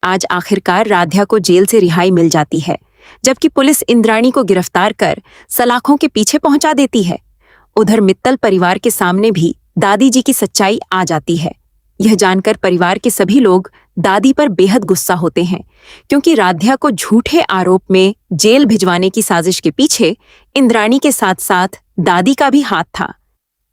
आज आखिरकार राध्या को जेल से रिहाई मिल जाती है, जबकि पुलिस इंद्राणी को गिरफ्तार कर सलाखों के पीछे पहुंचा देती है। उधर मित्तल परिवार के सामने भी दादी जी की सच्चाई आ जाती है। यह जानकर परिवार के सभी लोग दादी पर बेहद गुस्सा होते हैं, क्योंकि राध्या को झूठे आरोप में जेल भिजवाने की साजिश के पीछे इंद्राणी के साथ साथ दादी का भी हाथ था।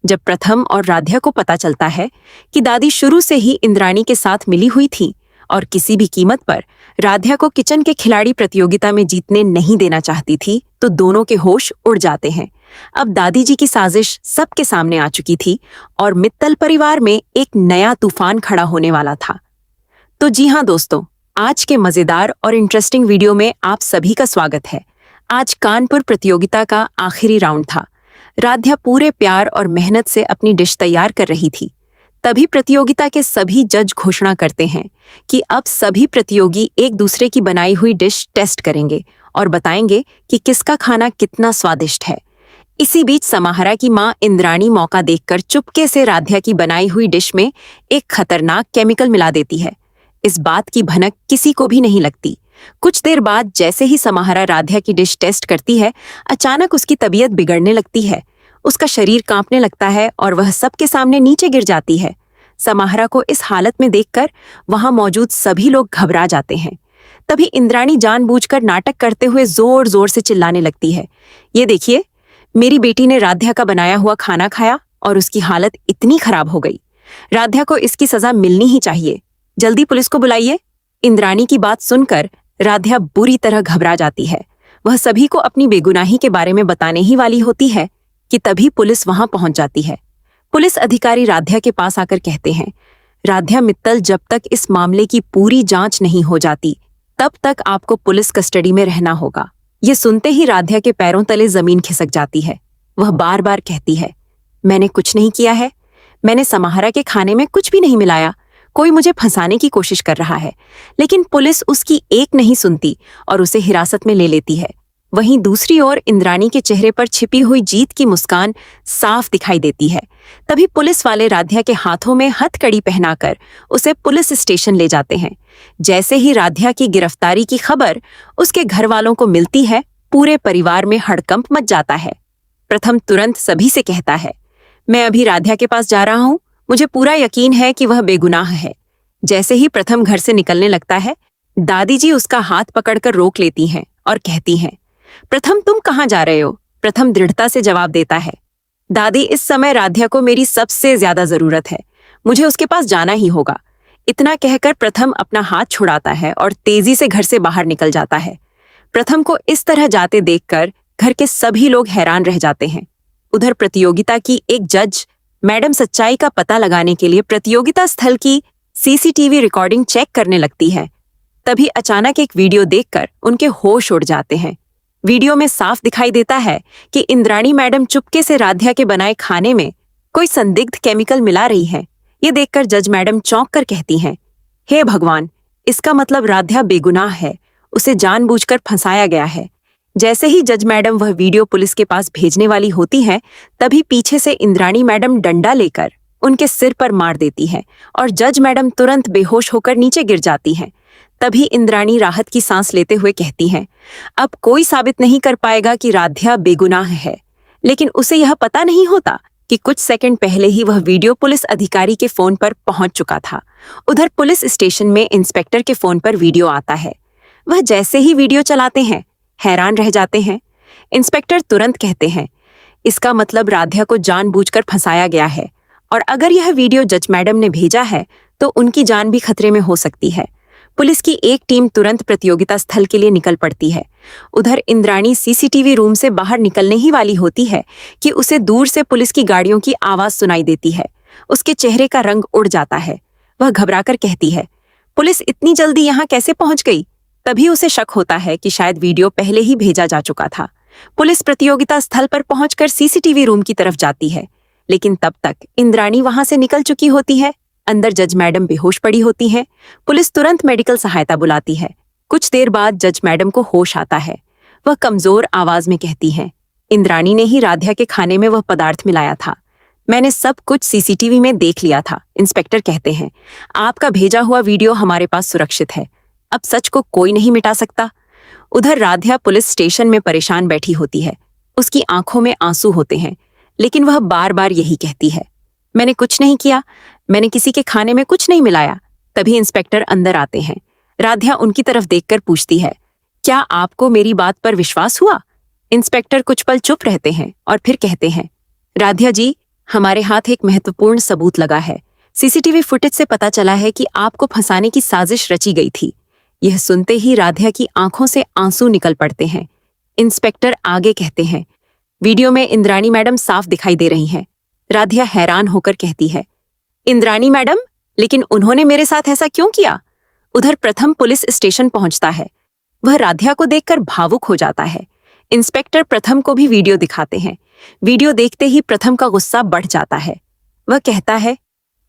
जब प्रथम और राध्या को पता चलता है कि दादी शुरू से ही इंद्राणी के साथ मिली हुई थी और किसी भी कीमत पर राध्या को किचन के खिलाड़ी प्रतियोगिता में जीतने नहीं देना चाहती थी, तो दोनों के होश उड़ जाते हैं। अब दादी जी की साजिश सबके सामने आ चुकी थी और मित्तल परिवार में एक नया तूफान खड़ा होने वाला था। तो जी हाँ दोस्तों, आज के मजेदार और इंटरेस्टिंग वीडियो में आप सभी का स्वागत है। आज कानपुर प्रतियोगिता का आखिरी राउंड था। राध्या पूरे प्यार और मेहनत से अपनी डिश तैयार कर रही थी। तभी प्रतियोगिता के सभी जज घोषणा करते हैं कि अब सभी प्रतियोगी एक दूसरे की बनाई हुई डिश टेस्ट करेंगे और बताएंगे कि किसका खाना कितना स्वादिष्ट है। इसी बीच समाहरा की मां इंद्राणी मौका देखकर चुपके से राध्या की बनाई हुई डिश में एक खतरनाक केमिकल मिला देती है। इस बात की भनक किसी को भी नहीं लगती। कुछ देर बाद जैसे ही समाहरा राध्या की डिश टेस्ट करती है, अचानक उसकी तबीयत बिगड़ने लगती है। उसका शरीर कांपने लगता है और वह सबके सामने नीचे गिर जाती है। समाहरा को इस हालत में देखकर वहां मौजूद सभी लोग घबरा जाते हैं। तभी इंद्राणी जानबूझकर नाटक करते हुए जोर जोर से चिल्लाने लगती है, ये देखिए, मेरी बेटी ने राध्या का बनाया हुआ खाना खाया और उसकी हालत इतनी खराब हो गई। राध्या को इसकी सजा मिलनी ही चाहिए। जल्दी पुलिस को बुलाइए। इंद्राणी की बात सुनकर राध्या बुरी तरह घबरा जाती है। वह सभी को अपनी बेगुनाही के बारे में बताने ही वाली होती है कि तभी पुलिस वहां पहुंच जाती है। पुलिस अधिकारी राध्या के पास आकर कहते हैं, राध्या मित्तल, जब तक इस मामले की पूरी जांच नहीं हो जाती तब तक आपको पुलिस कस्टडी में रहना होगा। ये सुनते ही राध्या के पैरों तले जमीन खिसक जाती है। वह बार बार कहती है, मैंने कुछ नहीं किया है, मैंने समाहरा के खाने में कुछ भी नहीं मिलाया, कोई मुझे फंसाने की कोशिश कर रहा है। लेकिन पुलिस उसकी एक नहीं सुनती और उसे हिरासत में ले लेती है। वहीं दूसरी ओर इंद्राणी के चेहरे पर छिपी हुई जीत की मुस्कान साफ दिखाई देती है। तभी पुलिस वाले राध्या के हाथों में हथकड़ी पहनाकर उसे पुलिस स्टेशन ले जाते हैं। जैसे ही राध्या की गिरफ्तारी की खबर उसके घर वालों को मिलती है, पूरे परिवार में हड़कंप मच जाता है। प्रथम तुरंत सभी से कहता है, मैं अभी राध्या के पास जा रहा हूं, मुझे पूरा यकीन है कि वह बेगुनाह है। जैसे ही प्रथम घर से निकलने लगता है, दादी जी उसका हाथ पकड़कर रोक लेती हैं और कहती हैं, प्रथम तुम कहाँ जा रहे हो? प्रथम दृढ़ता से जवाब देता है, दादी, इस समय राध्या को मेरी सबसे ज्यादा जरूरत है, मुझे उसके पास जाना ही होगा। इतना कहकर प्रथम अपना हाथ छुड़ाता है और तेजी से घर से बाहर निकल जाता है। प्रथम को इस तरह जाते देखकर घर के सभी लोग हैरान रह जाते हैं। उधर प्रतियोगिता की एक जज मैडम सच्चाई का पता लगाने के लिए प्रतियोगिता स्थल की सीसीटीवी रिकॉर्डिंग चेक करने लगती है। तभी अचानक एक वीडियो देखकर उनके होश उड़ जाते हैं। वीडियो में साफ दिखाई देता है कि इंद्राणी मैडम चुपके से राध्या के बनाए खाने में कोई संदिग्ध केमिकल मिला रही है। ये देखकर जज मैडम चौंक कर कहती हैं, हे भगवान, इसका मतलब राध्या बेगुनाह है, उसे जानबूझकर फंसाया गया है। जैसे ही जज मैडम वह वीडियो पुलिस के पास भेजने वाली होती हैं, तभी पीछे से इंद्राणी मैडम डंडा लेकर उनके सिर पर मार देती है और जज मैडम तुरंत बेहोश होकर नीचे गिर जाती हैं। तभी इंद्राणी राहत की सांस लेते हुए कहती हैं, अब कोई साबित नहीं कर पाएगा कि राध्या बेगुनाह है। लेकिन उसे यह पता नहीं होता कि कुछ सेकंड पहले ही वह वीडियो पुलिस अधिकारी के फोन पर पहुंच चुका था। उधर पुलिस स्टेशन में इंस्पेक्टर के फोन पर वीडियो आता है। वह जैसे ही वीडियो चलाते हैं, हैरान रह जाते हैं। इंस्पेक्टर तुरंत कहते हैं, इसका मतलब राध्या को जानबूझकर फंसाया गया है और अगर यह वीडियो जज मैडम ने भेजा है तो उनकी जान भी खतरे में हो सकती है। पुलिस की एक टीम तुरंत प्रतियोगिता स्थल के लिए निकल पड़ती है। उधर इंद्राणी सीसीटीवी रूम से बाहर निकलने ही वाली होती है कि उसे दूर से पुलिस की गाड़ियों की आवाज सुनाई देती है। उसके चेहरे का रंग उड़ जाता है। वह घबराकर कहती है, पुलिस इतनी जल्दी यहाँ कैसे पहुंच गई? तभी उसे शक होता है कि शायद वीडियो पहले ही भेजा जा चुका था। पुलिस प्रतियोगिता स्थल पर पहुंचकर सीसीटीवी रूम की तरफ जाती है, लेकिन तब तक इंद्राणी वहां से निकल चुकी होती है। अंदर जज मैडम बेहोश पड़ी होती हैं। पुलिस तुरंत मेडिकल सहायता बुलाती है। कुछ देर बाद जज मैडम को होश आता है। वह कमजोर आवाज में कहती हैं, इंद्राणी ने ही राध्या के खाने में वह पदार्थ मिलाया था। मैंने सब कुछ सीसीटीवी में देख लिया था। इंस्पेक्टर कहते हैं, आपका भेजा हुआ वीडियो हमारे पास सुरक्षित है। अब सच को कोई नहीं मिटा सकता। उधर राध्या पुलिस स्टेशन में परेशान बैठी होती है। उसकी आंखों में आंसू होते हैं, लेकिन वह बार बार यही कहती है, मैंने कुछ नहीं किया, मैंने किसी के खाने में कुछ नहीं मिलाया। तभी इंस्पेक्टर अंदर आते हैं। राध्या उनकी तरफ देखकर पूछती है, क्या आपको मेरी बात पर विश्वास हुआ? इंस्पेक्टर कुछ पल चुप रहते हैं और फिर कहते हैं, राध्या जी, हमारे हाथ एक महत्वपूर्ण सबूत लगा है। सीसीटीवी फुटेज से पता चला है कि आपको फंसाने की साजिश रची गई थी। यह सुनते ही राध्या की आंखों से आंसू निकल पड़ते हैं। इंस्पेक्टर आगे कहते हैं, वीडियो में इंद्राणी मैडम साफ दिखाई दे रही हैं। राध्या हैरान होकर कहती है, इंद्राणी मैडम? लेकिन उन्होंने मेरे साथ ऐसा क्यों किया? उधर प्रथम पुलिस स्टेशन पहुंचता है। वह राध्या को देखकर भावुक हो जाता है। इंस्पेक्टर प्रथम को भी वीडियो दिखाते हैं। वीडियो देखते ही प्रथम का गुस्सा बढ़ जाता है। वह कहता है,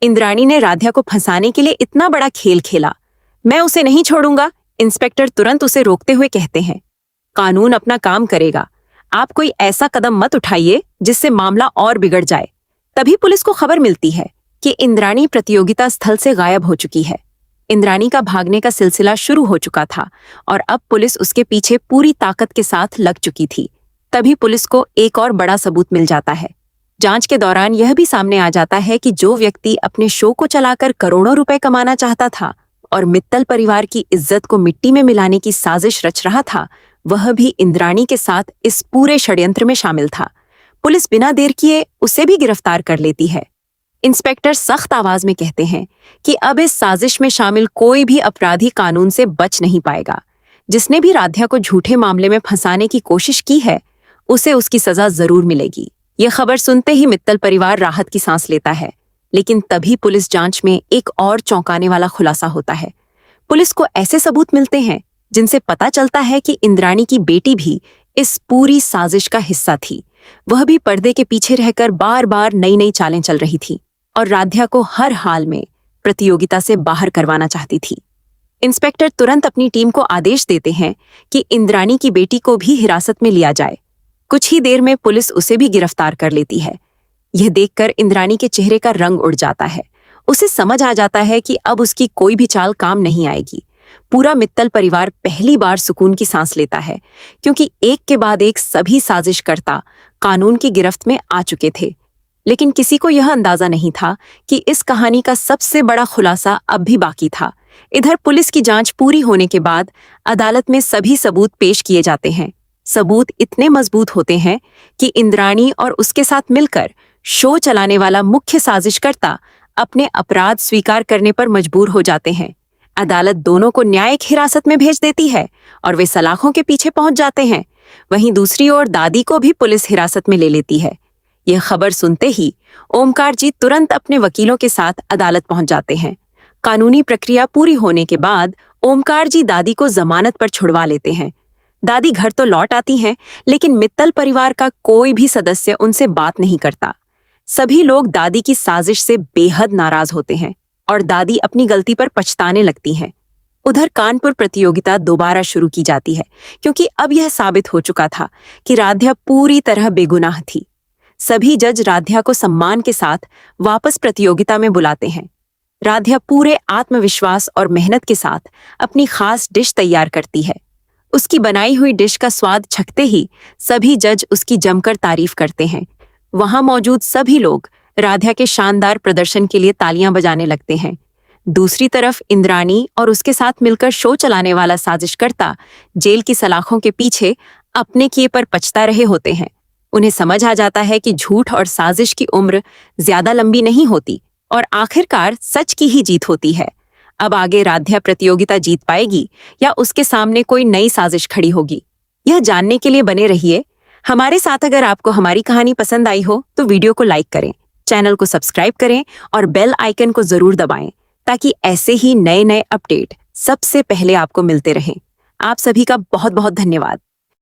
इंद्राणी ने राध्या को फंसाने के लिए इतना बड़ा खेल खेला, मैं उसे नहीं छोड़ूंगा। इंस्पेक्टर तुरंत उसे रोकते हुए कहते हैं, कानून अपना काम करेगा, आप कोई ऐसा कदम मत उठाइए जिससे मामला और बिगड़ जाए। तभी पुलिस को खबर मिलती है कि इंद्राणी प्रतियोगिता स्थल से गायब हो चुकी है। इंद्राणी का भागने का सिलसिला शुरू हो चुका था और अब पुलिस उसके पीछे पूरी ताकत के साथ लग चुकी थी। तभी पुलिस को एक और बड़ा सबूत मिल जाता है। जांच के दौरान यह भी सामने आ जाता है कि जो व्यक्ति अपने शो को चलाकर करोड़ों रुपए कमाना चाहता था और मित्तल परिवार की इज्जत को मिट्टी में मिलाने की साजिश रच रहा था, वह भी इंद्राणी के साथ इस पूरे षड्यंत्र में शामिल था। पुलिस बिना देर किए उसे भी गिरफ्तार कर लेती है। इंस्पेक्टर सख्त आवाज में कहते हैं कि अब इस साजिश में शामिल कोई भी अपराधी कानून से बच नहीं पाएगा। जिसने भी राध्या को झूठे मामले में फंसाने की कोशिश की है, उसे उसकी सजा जरूर मिलेगी। यह खबर सुनते ही मित्तल परिवार राहत की सांस लेता है। लेकिन तभी पुलिस जांच में एक और चौंकाने वाला खुलासा होता है। पुलिस को ऐसे सबूत मिलते हैं जिनसे पता चलता है कि इंद्राणी की बेटी भी इस पूरी साजिश का हिस्सा थी। वह भी पर्दे के पीछे रहकर बार बार नई नई चालें चल रही थी और राध्या को हर हाल में प्रतियोगिता से बाहर करवाना चाहती थी। इंस्पेक्टर तुरंत अपनी टीम को आदेश देते हैं कि इंद्राणी की बेटी को भी हिरासत में लिया जाए। कुछ ही देर में पुलिस उसे भी गिरफ्तार कर लेती है। यह देखकर इंद्राणी के चेहरे का रंग उड़ जाता है। उसे समझ आ जाता है कि अब उसकी कोई भी चाल काम नहीं आएगी। पूरा मित्तल परिवार पहली बार सुकून की सांस लेता है, क्योंकि एक के बाद एक सभी साजिशकर्ता कानून की गिरफ्त में आ चुके थे। लेकिन किसी को यह अंदाजा नहीं था कि इस कहानी का सबसे बड़ा खुलासा अब भी बाकी था। इधर पुलिस की जांच पूरी होने के बाद अदालत में सभी सबूत पेश किए जाते हैं। सबूत इतने मजबूत होते हैं कि इंद्राणी और उसके साथ मिलकर शो चलाने वाला मुख्य साजिशकर्ता अपने अपराध स्वीकार करने पर मजबूर हो जाते हैं। अदालत दोनों को न्यायिक हिरासत में भेज देती है और वे सलाखों के पीछे पहुंच जाते हैं। वहीं दूसरी ओर दादी को भी पुलिस हिरासत में ले लेती है। यह खबर सुनते ही ओमकार जी तुरंत अपने वकीलों के साथ अदालत पहुंच जाते हैं। कानूनी प्रक्रिया पूरी होने के बाद ओमकार जी दादी को जमानत पर छुड़वा लेते हैं। दादी घर तो लौट आती हैं, लेकिन मित्तल परिवार का कोई भी सदस्य उनसे बात नहीं करता। सभी लोग दादी की साजिश से बेहद नाराज होते हैं और दादी अपनी गलती पर पछताने लगती हैं। उधर कानपुर प्रतियोगिता दोबारा शुरू की जाती है, क्योंकि अब यह साबित हो चुका था कि राध्या पूरी तरह बेगुनाह थी। सभी जज राध्या को सम्मान के साथ वापस प्रतियोगिता में बुलाते हैं। राध्या पूरे आत्मविश्वास और मेहनत के साथ अपनी खास डिश तैयार करती है। उसकी बनाई हुई डिश का स्वाद चखते ही सभी जज उसकी जमकर तारीफ करते हैं। वहां मौजूद सभी लोग राध्या के शानदार प्रदर्शन के लिए तालियां बजाने लगते हैं। दूसरी तरफ इंद्राणी और उसके साथ मिलकर शो चलाने वाला साजिशकर्ता जेल की सलाखों के पीछे अपने किए पर पछता रहे होते हैं। उन्हें समझ आ जाता है कि झूठ और साजिश की उम्र ज्यादा लंबी नहीं होती और आखिरकार सच की ही जीत होती है। अब आगे राध्या प्रतियोगिता जीत पाएगी या उसके सामने कोई नई साजिश खड़ी होगी, यह जानने के लिए बने रहिए हमारे साथ। अगर आपको हमारी कहानी पसंद आई हो तो वीडियो को लाइक करें, चैनल को सब्सक्राइब करें और बेल आइकन को जरूर दबाएं, ताकि ऐसे ही नए नए अपडेट सबसे पहले आपको मिलते रहें। आप सभी का बहुत बहुत धन्यवाद।